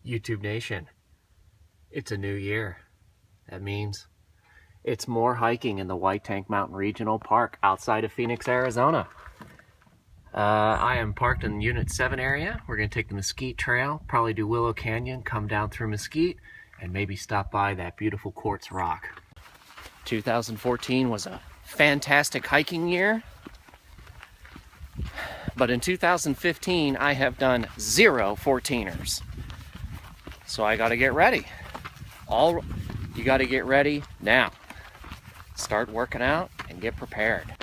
YouTube Nation, it's a new year. That means it's more hiking in the White Tank Mountain Regional Park outside of Phoenix, Arizona. I am parked in Unit 7 area. We're going to take the Mesquite Trail, probably do Willow Canyon, come down through Mesquite, and maybe stop by that beautiful Quartz Rock. 2014 was a fantastic hiking year, but in 2015 I have done 0 14ers. So I got to get ready. You got to get ready now. Start working out and get prepared.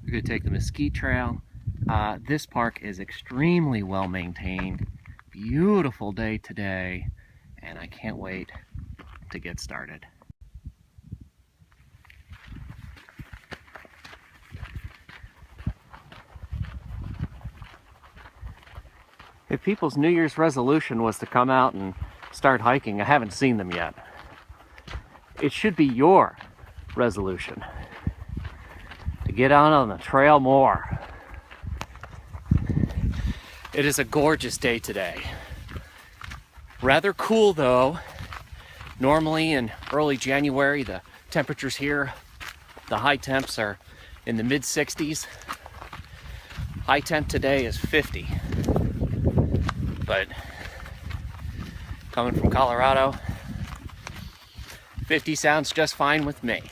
We're going to take the Mesquite Trail. This park is extremely well maintained. Beautiful day today, and I can't wait to get started. If people's New Year's resolution was to come out and start hiking, I haven't seen them yet. It should be your resolution to get out on the trail more. It is a gorgeous day today. Rather cool though. Normally in early January, the temperatures here, the high temps are in the mid 60s. High temp today is 50. But coming from Colorado, 50 sounds just fine with me.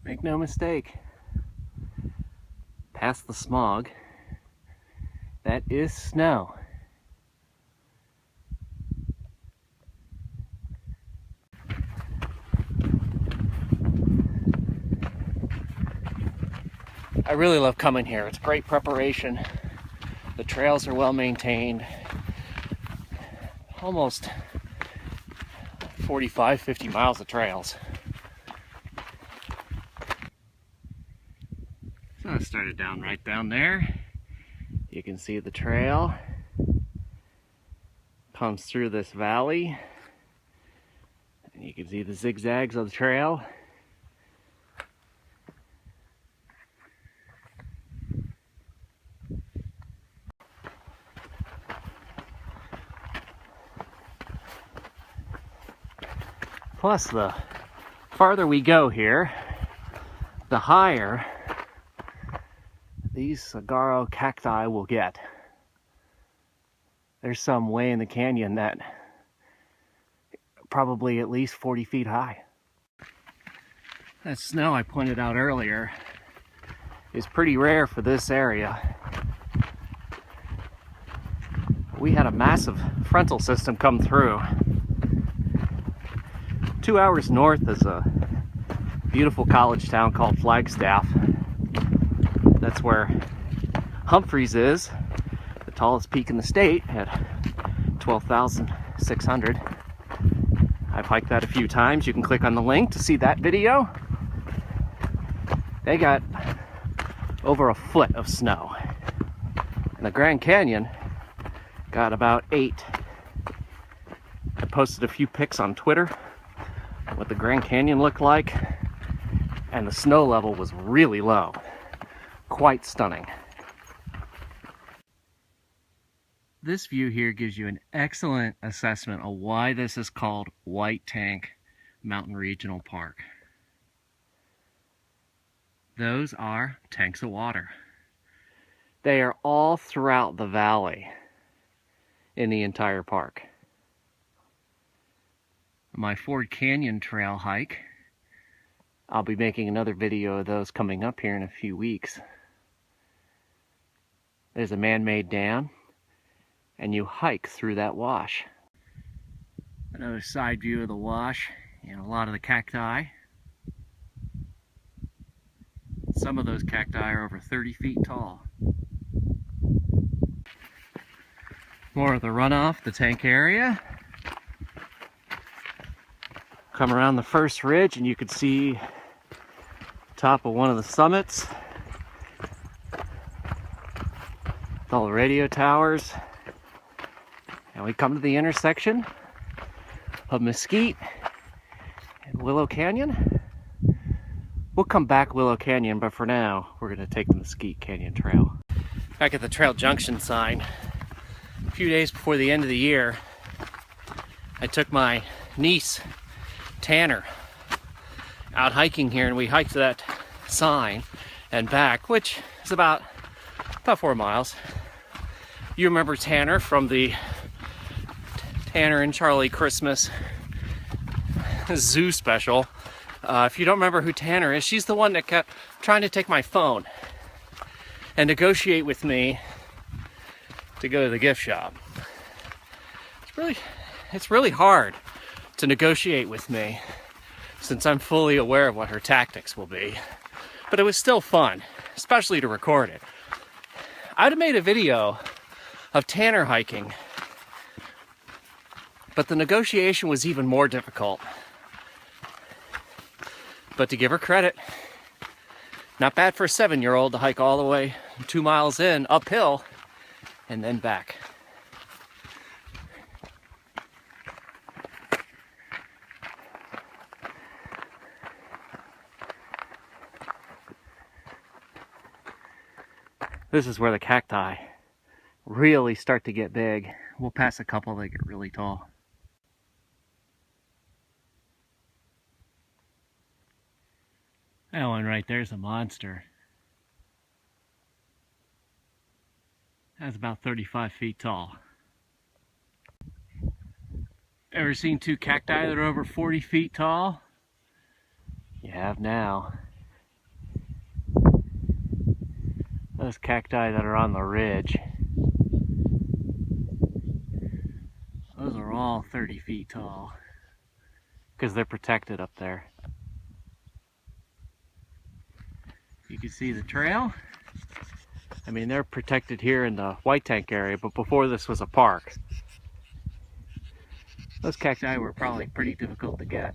Make no mistake, past the smog, that is snow. I really love coming here. It's great preparation. The trails are well maintained. Almost 45, 50 miles of trails. So I started right down there. You can see the trail comes through this valley, and you can see the zigzags of the trail. Plus, the farther we go here, the higher these saguaro cacti will get. There's some way in the canyon that probably at least 40 feet high. That snow I pointed out earlier is pretty rare for this area. We had a massive frontal system come through. 2 hours north is a beautiful college town called Flagstaff. That's where Humphreys is, the tallest peak in the state at 12,600. I've hiked that a few times. You can click on the link to see that video. They got over a foot of snow. And the Grand Canyon got about 8. I posted a few pics on Twitter of what the Grand Canyon looked like, and the snow level was really low. Quite stunning. This view here gives you an excellent assessment of why this is called White Tank Mountain Regional Park. Those are tanks of water. They are all throughout the valley in the entire park. My Ford Canyon Trail hike, I'll be making another video of those coming up here in a few weeks. There's a man-made dam, and you hike through that wash. Another side view of the wash, and a lot of the cacti. Some of those cacti are over 30 feet tall. More of the runoff, the tank area. Come around the first ridge and you can see top of one of the summits. With all the radio towers. And we come to the intersection of Mesquite and Willow Canyon. We'll come back Willow Canyon, but for now, we're gonna take the Mesquite Canyon Trail. Back at the Trail Junction sign, a few days before the end of the year, I took my niece, Tanner, out hiking here, and we hiked that sign and back, which is about 4 miles. You remember Tanner from the Tanner and Charlie Christmas Zoo special. If you don't remember who Tanner is, she's the one that kept trying to take my phone and negotiate with me to go to the gift shop. It's really hard to negotiate with me since I'm fully aware of what her tactics will be. But it was still fun, especially to record it. I'd have made a video of Tanner hiking, but the negotiation was even more difficult. But to give her credit, not bad for a 7-year-old to hike all the way 2 miles in, uphill, and then back. This is where the cacti really start to get big. We'll pass a couple that get really tall. That one right there's a monster. That's about 35 feet tall. Ever seen 2 cacti that are over 40 feet tall? You have now. Those cacti that are on the ridge, those are all 30 feet tall because they're protected up there. You can see the trail. I mean, they're protected here in the white tank area, but before this was a park. Those cacti were probably pretty difficult to get.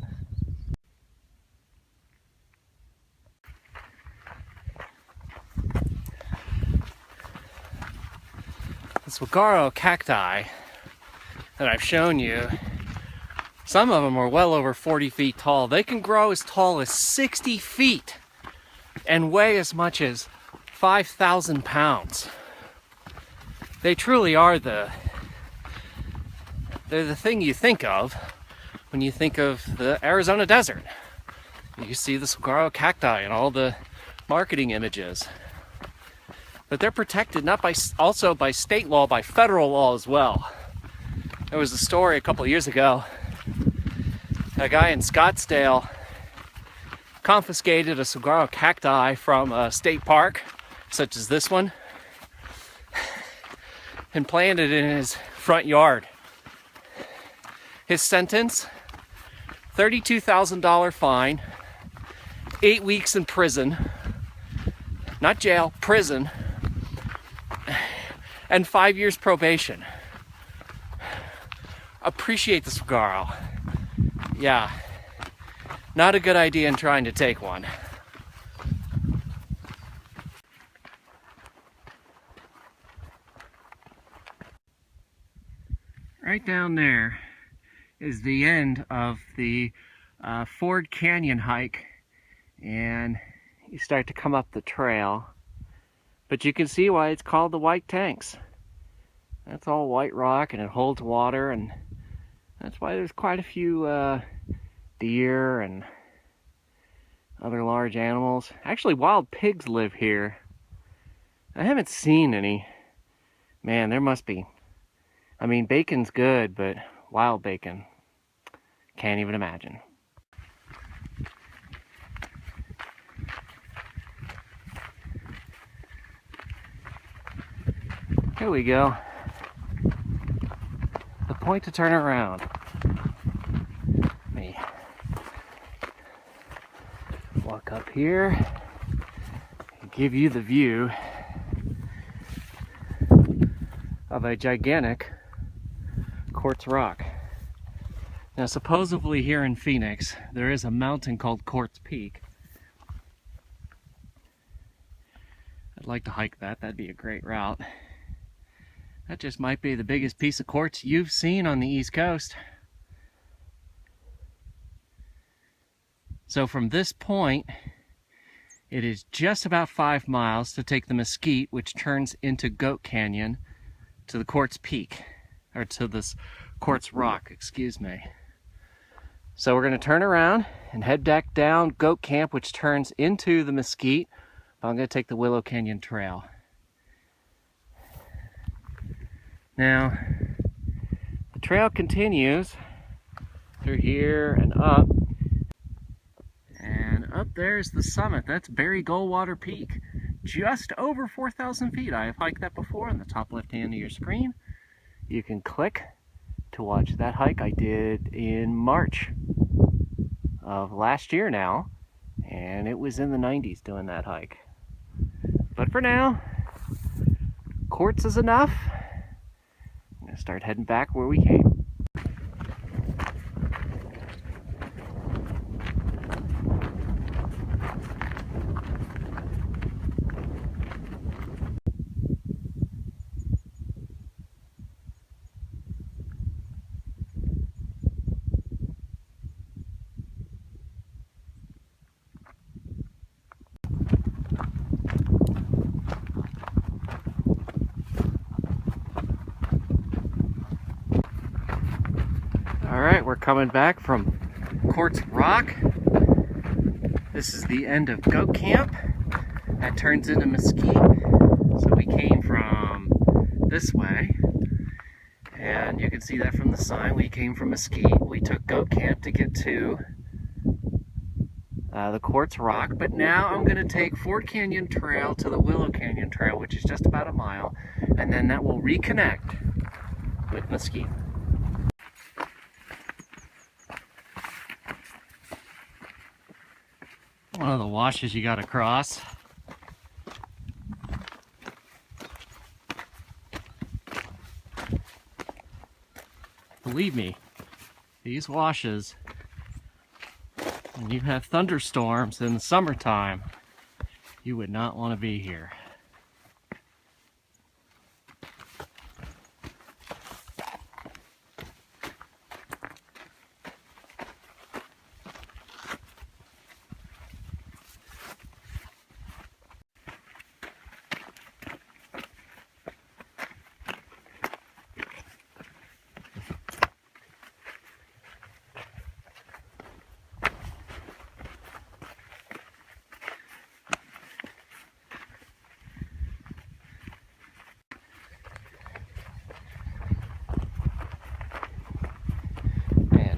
The saguaro cacti that I've shown you, some of them are well over 40 feet tall. They can grow as tall as 60 feet and weigh as much as 5,000 pounds. They truly are they're the thing you think of when you think of the Arizona desert. You see the saguaro cacti and all the marketing images. But they're protected not by also by state law, by federal law as well. There was a story a couple of years ago. A guy in Scottsdale confiscated a saguaro cacti from a state park, such as this one, and planted it in his front yard. His sentence, $32,000 fine, 8 weeks in prison, not jail, prison, and 5 years probation. Appreciate the saguaro. Yeah, not a good idea in trying to take one. Right down there is the end of the Ford Canyon hike, and you start to come up the trail. But you can see why it's called the White Tanks. That's all white rock and it holds water, and that's why there's quite a few deer and other large animals. Actually, wild pigs live here. I haven't seen any. Man, there must be. I mean, bacon's good, but wild bacon, can't even imagine. Here we go. The point to turn around. Let me walk up here and give you the view of a gigantic Quartz Rock. Now, supposedly here in Phoenix, there is a mountain called Quartz Peak. I'd like to hike that. That'd be a great route. That just might be the biggest piece of quartz you've seen on the East Coast. So from this point, it is just about 5 miles to take the Mesquite, which turns into Goat Canyon, to the Quartz Peak, or to this Quartz Rock, excuse me. So we're gonna turn around and head back down Goat Camp, which turns into the Mesquite. I'm gonna take the Willow Canyon Trail. Now, the trail continues through here and up. And up there is the summit. That's Berry Goldwater Peak. Just over 4,000 feet. I have hiked that before on the top left hand of your screen. You can click to watch that hike I did in March of last year now. And it was in the 90s doing that hike. But for now, quartz is enough. I'm gonna start heading back where we came. Alright, we're coming back from Quartz Rock. This is the end of Goat Camp. That turns into Mesquite. So we came from this way. And you can see that from the sign. We came from Mesquite. We took Goat Camp to get to the Quartz Rock. But now I'm going to take Ford Canyon Trail to the Willow Canyon Trail, which is just about a mile. And then that will reconnect with Mesquite. One of the washes you gotta cross. Believe me, these washes, when you have thunderstorms in the summertime, you would not want to be here.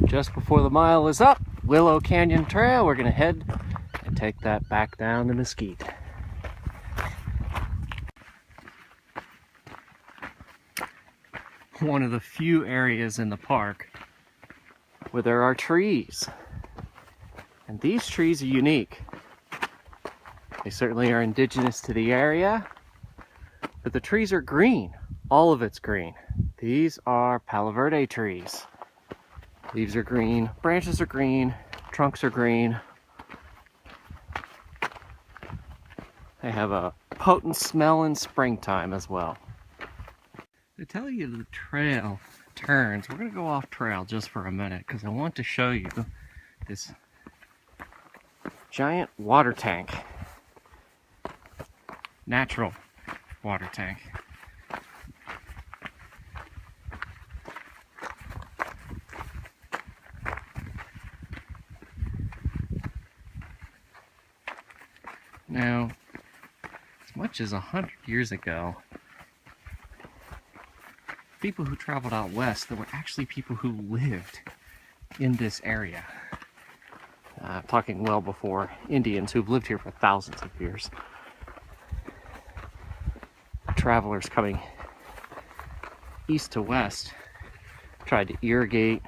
Just before the mile is up, Willow Canyon Trail, we're gonna head and take that back down to Mesquite. One of the few areas in the park where there are trees. And these trees are unique. They certainly are indigenous to the area, but the trees are green. All of it's green. These are Palo Verde trees. Leaves are green, branches are green, trunks are green. They have a potent smell in springtime as well. To tell you the trail turns, we're going to go off trail just for a minute because I want to show you this giant water tank. Natural water tank. Now, as much as 100 years ago, people who traveled out west, there were actually people who lived in this area. I'm talking well before Indians who've lived here for thousands of years. Travelers coming east to west tried to irrigate,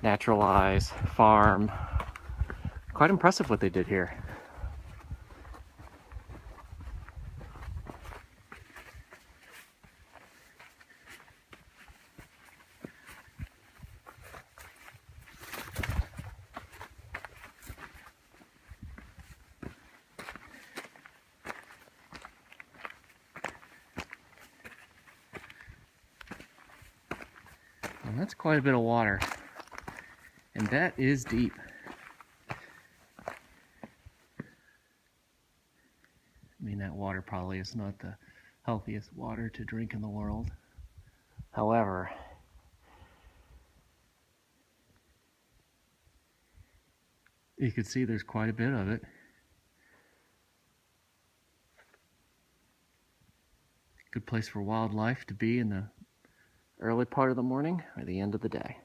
naturalize, farm. Quite impressive what they did here. that's quite a bit of water. And that is deep. I mean, that water probably is not the healthiest water to drink in the world. However, you can see there's quite a bit of it. Good place for wildlife to be in the early part of the morning or the end of the day.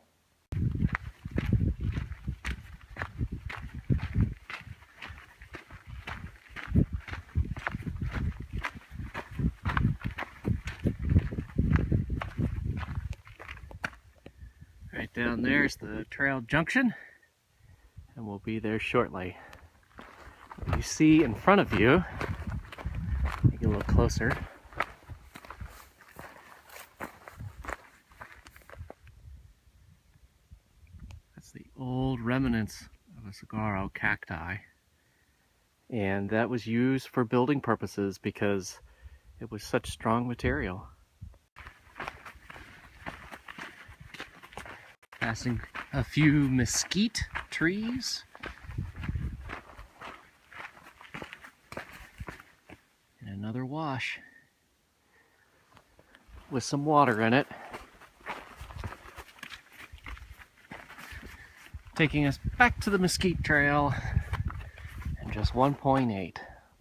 Right down there's the trail Junction, and we'll be there shortly. What you see in front of you, get a little closer. That's the old remnants of a saguaro cacti, and that was used for building purposes because it was such strong material. Passing a few mesquite trees. And another wash with some water in it. Taking us back to the Mesquite Trail and just 1.8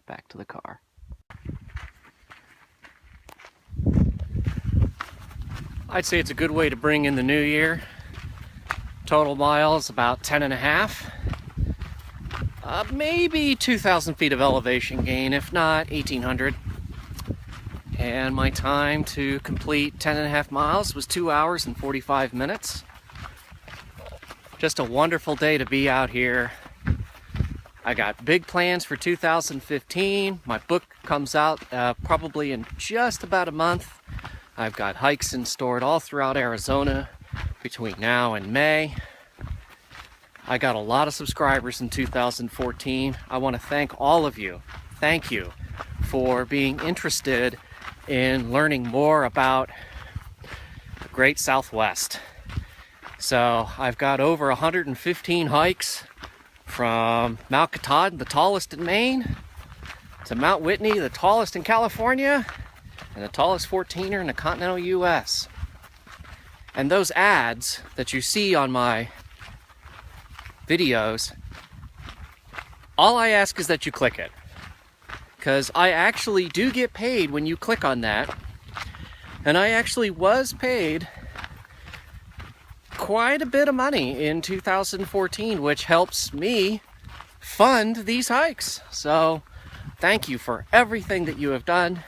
back to the car. I'd say it's a good way to bring in the new year. Total miles about 10.5. Maybe 2,000 feet of elevation gain, if not 1,800. And my time to complete 10.5 miles was 2 hours and 45 minutes. Just a wonderful day to be out here. I got big plans for 2015. My book comes out probably in just about a month. I've got hikes stored all throughout Arizona between now and May. I got a lot of subscribers in 2014. I want to thank all of you. Thank you for being interested in learning more about the Great Southwest. So I've got over 115 hikes from Mount Katahdin, the tallest in Maine, to Mount Whitney, the tallest in California, and the tallest 14er in the continental US. And those ads that you see on my videos, all I ask is that you click it, because I actually do get paid when you click on that, and I actually was paid quite a bit of money in 2014, which helps me fund these hikes. So thank you for everything that you have done.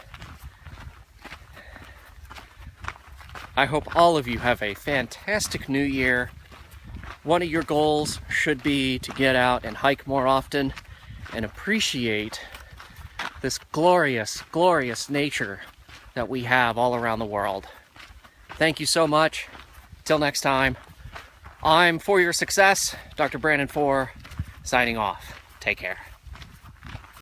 I hope all of you have a fantastic new year. One of your goals should be to get out and hike more often and appreciate this glorious, glorious nature that we have all around the world. Thank you so much. Till next time, I'm For Your Success, Dr. Brandon 4, signing off. Take care.